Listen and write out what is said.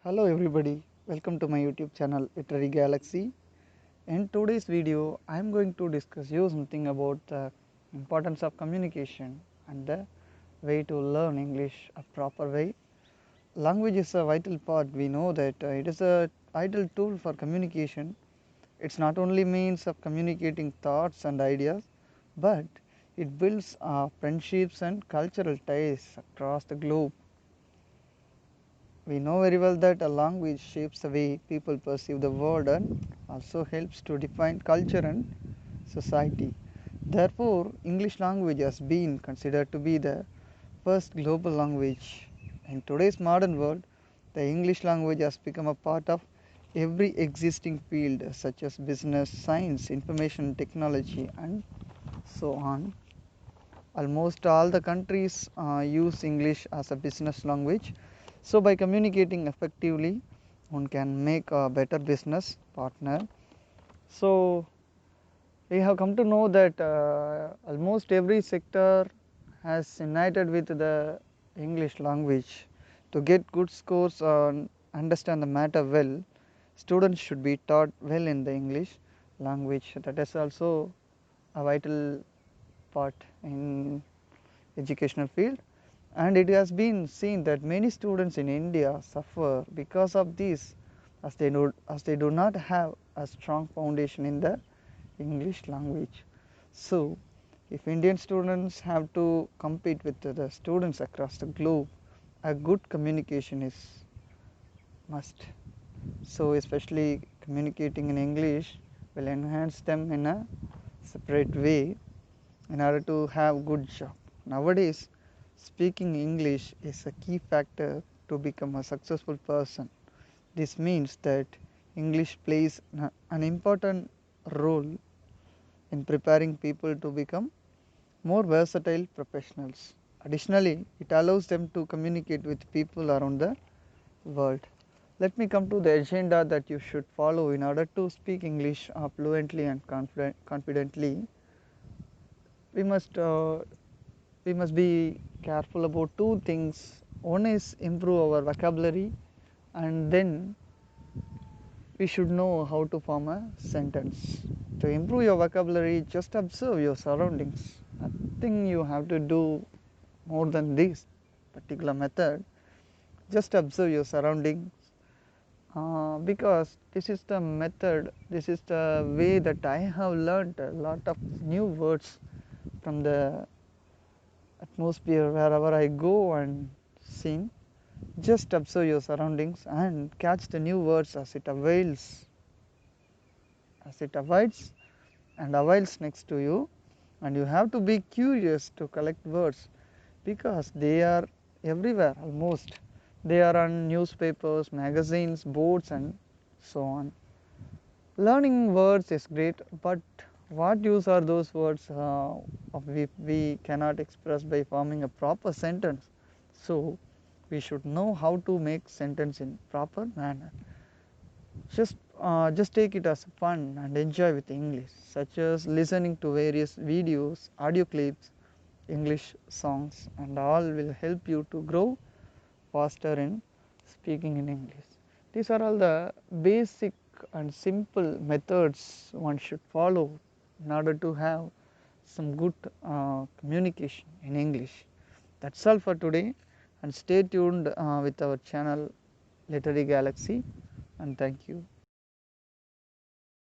Hello everybody, welcome to my YouTube channel Literary Galaxy. In today's video, I am going to discuss you something about the importance of communication and the way to learn English a proper way. Language is a vital part. We know that it is a vital tool for communication. It's not only means of communicating thoughts and ideas, but it builds friendships and cultural ties across the globe. We know very well that a language shapes the way people perceive the world and also helps to define culture and society. Therefore, English language has been considered to be the first global language. In today's modern world, the English language has become a part of every existing field such as business, science, information technology and so on. Almost all the countries use English as a business language. So by communicating effectively, one can make a better business partner. So we have come to know that almost every sector has united with the English language. To get good scores and understand the matter well, students should be taught well in the English language. That is also a vital part in educational field, and it has been seen that many students in India suffer because of this, as they do not have a strong foundation in the English language. So if Indian students have to compete with the students across the globe, a good communication is must. So especially communicating in English will enhance them in a separate way in order to have good job. Nowadays, speaking English is a key factor to become a successful person. This means that English plays an important role in preparing people to become more versatile professionals. Additionally, it allows them to communicate with people around the world. Let me come to the agenda that you should follow in order to speak English fluently and confidently. We must be careful about two things. One is improve our vocabulary, and then we should know how to form a sentence. To improve your vocabulary, just observe your surroundings. Nothing you have to do more than this particular method. Just observe your surroundings, because this is the method, this is the way that I have learned a lot of new words from the atmosphere wherever I go and sing. Just observe your surroundings and catch the new words as it avoids and avails next to you, and you have to be curious to collect words because they are everywhere almost. They are on newspapers, magazines, boards and so on. Learning words is great, but what use are those words if we cannot express by forming a proper sentence? So we should know how to make sentence in proper manner. Just take it as fun and enjoy with English, such as listening to various videos, audio clips, English songs, and all will help you to grow faster in speaking in English. These are all the basic and simple methods one should follow in order to have some good communication in English. That's all for today, and stay tuned with our channel Literary Galaxy, and thank you.